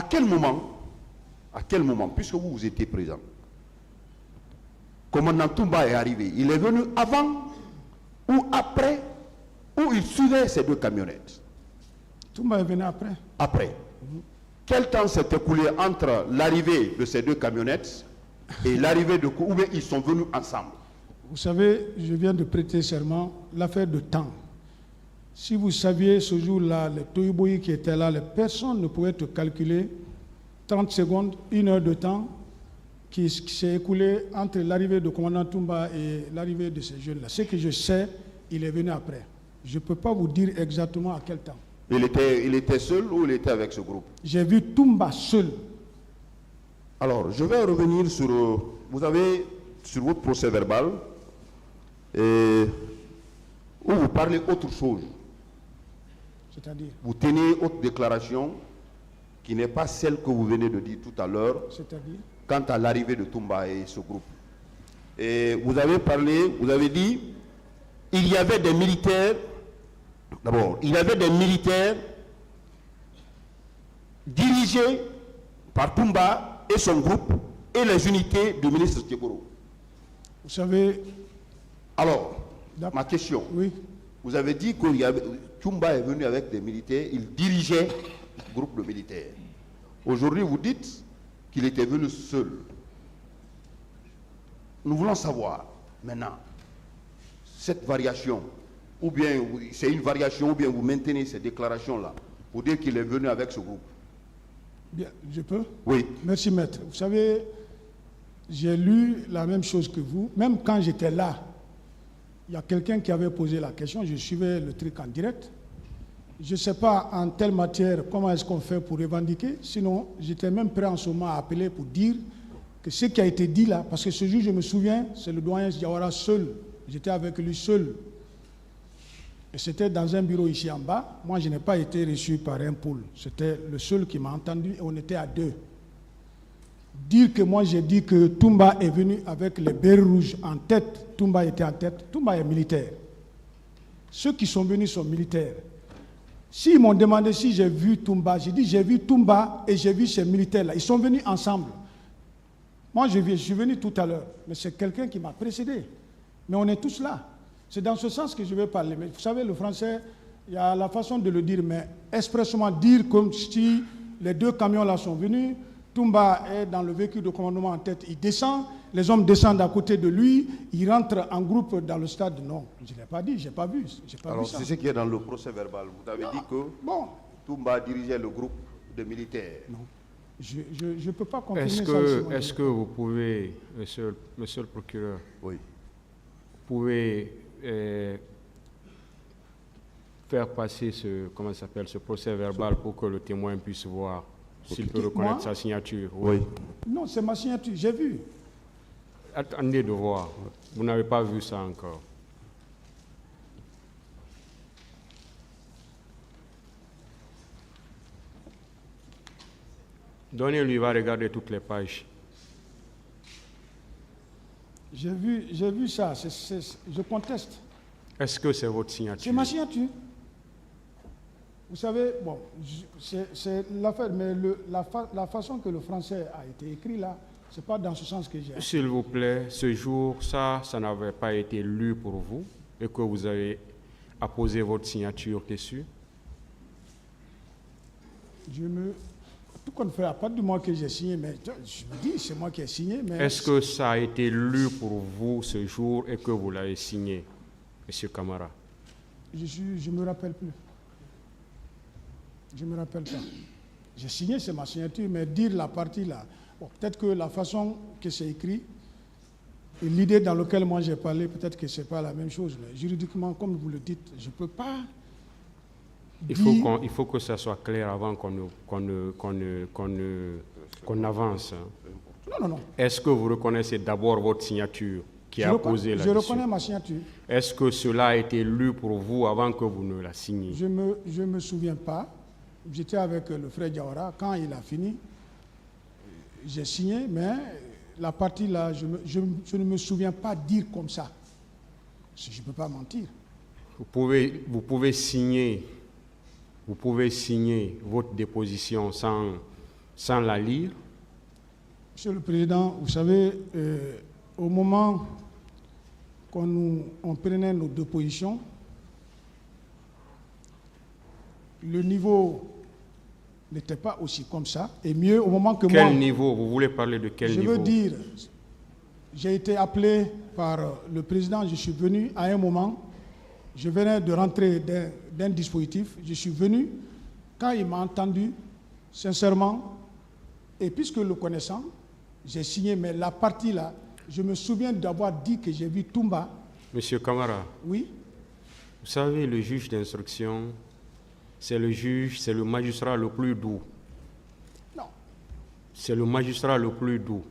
quel moment, puisque vous étiez présent, commandant Toumba est arrivé? Il est venu avant ou après, ou il suivait ces deux camionnettes? Toumba est venu après. Après. Quel temps s'est écoulé entre l'arrivée de ces deux camionnettes et l'arrivée de... Ou bien ils sont venus ensemble? Vous savez, je viens de prêter serment, l'affaire de temps. Si vous saviez ce jour-là, les Tohuboyi qui étaient là, les personnes ne pouvaient te calculer 30 secondes, 1 heure de temps qui s'est écoulé entre l'arrivée de commandant Toumba et l'arrivée de ces jeunes-là. Ce que je sais, il est venu après. Je ne peux pas vous dire exactement à quel temps. Il était seul ou il était avec ce groupe? J'ai vu Toumba seul. Alors, je vais revenir sur... Vous avez, sur votre procès verbal, où vous parlez autre chose. C'est-à-dire? Vous tenez autre déclaration qui n'est pas celle que vous venez de dire tout à l'heure. C'est-à-dire? Quant à l'arrivée de Toumba et ce groupe. Et vous avez parlé, vous avez dit, il y avait des militaires, d'abord, il y avait des militaires dirigés par Toumba et son groupe et les unités du ministre Tchekoro. Vous savez... Alors, ma question, oui. Vous avez dit que Toumba est venu avec des militaires, il dirigeait le groupe de militaires. Aujourd'hui, vous dites qu'il était venu seul. Nous voulons savoir maintenant cette variation, ou bien c'est une variation, ou bien vous maintenez ces déclarations-là pour dire qu'il est venu avec ce groupe. Bien, je peux? Oui. Merci, maître. Vous savez, j'ai lu la même chose que vous. Même quand j'étais là, il y a quelqu'un qui avait posé la question, je suivais le truc en direct. Je ne sais pas en telle matière comment est-ce qu'on fait pour revendiquer, sinon j'étais même prêt en ce moment à appeler pour dire que ce qui a été dit là, parce que ce jour je me souviens, c'est le doyen Diawara seul, j'étais avec lui seul. Et c'était dans un bureau ici en bas, moi je n'ai pas été reçu par un pool, c'était le seul qui m'a entendu et on était à 2. Dire que moi j'ai dit que Toumba est venu avec les bérets rouges en tête, Toumba était en tête, Toumba est militaire. Ceux qui sont venus sont militaires. S'ils m'ont demandé si j'ai vu Toumba, j'ai dit j'ai vu Toumba et j'ai vu ces militaires-là. Ils sont venus ensemble. Moi je suis venu tout à l'heure, mais c'est quelqu'un qui m'a précédé. Mais on est tous là. C'est dans ce sens que je vais parler. Mais vous savez, le français, il y a la façon de le dire, mais expressément dire comme si les deux camions-là sont venus, Toumba est dans le véhicule de commandement en tête, il descend, les hommes descendent à côté de lui, ils rentrent en groupe dans le stade. Non, je ne l'ai pas dit, je n'ai pas vu. Alors c'est ce qui est dans le procès verbal. Vous avez dit que Toumba dirigeait le groupe de militaires. Non, je ne peux pas confirmer ça. Est-ce que vous pouvez, monsieur le procureur, oui, vous pouvez faire passer ce procès verbal pour que le témoin puisse voir s'il peut reconnaître sa signature? Oui. Non, c'est ma signature, j'ai vu. Attendez de voir. Vous n'avez pas vu ça encore. Donnez-lui, il va regarder toutes les pages. J'ai vu ça, je conteste. Est-ce que c'est votre signature? C'est ma signature. Vous savez, bon, c'est l'affaire, mais la façon que le français a été écrit là, ce n'est pas dans ce sens que j'ai. S'il vous plaît, ce jour, ça n'avait pas été lu pour vous et que vous avez apposé votre signature dessus? Tout qu'on fait, à partir du moment que j'ai signé, mais je me dis, c'est moi qui ai signé. Mais est-ce que ça a été lu pour vous ce jour et que vous l'avez signé, M. Camara? Je ne me rappelle plus. Je ne me rappelle pas. J'ai signé, c'est ma signature, mais dire la partie là, bon, peut-être que la façon que c'est écrit, et l'idée dans laquelle moi j'ai parlé, peut-être que ce n'est pas la même chose. Mais juridiquement, comme vous le dites, je ne peux pas. Il faut que ça soit clair avant qu'on avance. Non. Est-ce que vous reconnaissez d'abord votre signature qui est apposée là-dessus? Je reconnais ma signature. Est-ce que cela a été lu pour vous avant que vous ne la signiez? Je ne me souviens pas. J'étais avec le frère Diawara. Quand il a fini, j'ai signé, mais la partie là, je ne me souviens pas dire comme ça. Je ne peux pas mentir. Vous pouvez signer votre déposition sans sans la lire. Monsieur le Président, vous savez, au moment qu'on prenait nos deux positions, le niveau n'était pas aussi comme ça. Et mieux, au moment que Quel moi... niveau? Vous voulez parler de quel niveau? Je veux dire, j'ai été appelé par le président, je suis venu à un moment, je venais de rentrer d'un dispositif, je suis venu, quand il m'a entendu, sincèrement, et puisque le connaissant, j'ai signé, mais la partie là, je me souviens d'avoir dit que j'ai vu Toumba. Monsieur Camara, Oui, vous savez, le juge d'instruction, c'est le juge, c'est le magistrat le plus doux. non. C'est le magistrat le plus doux.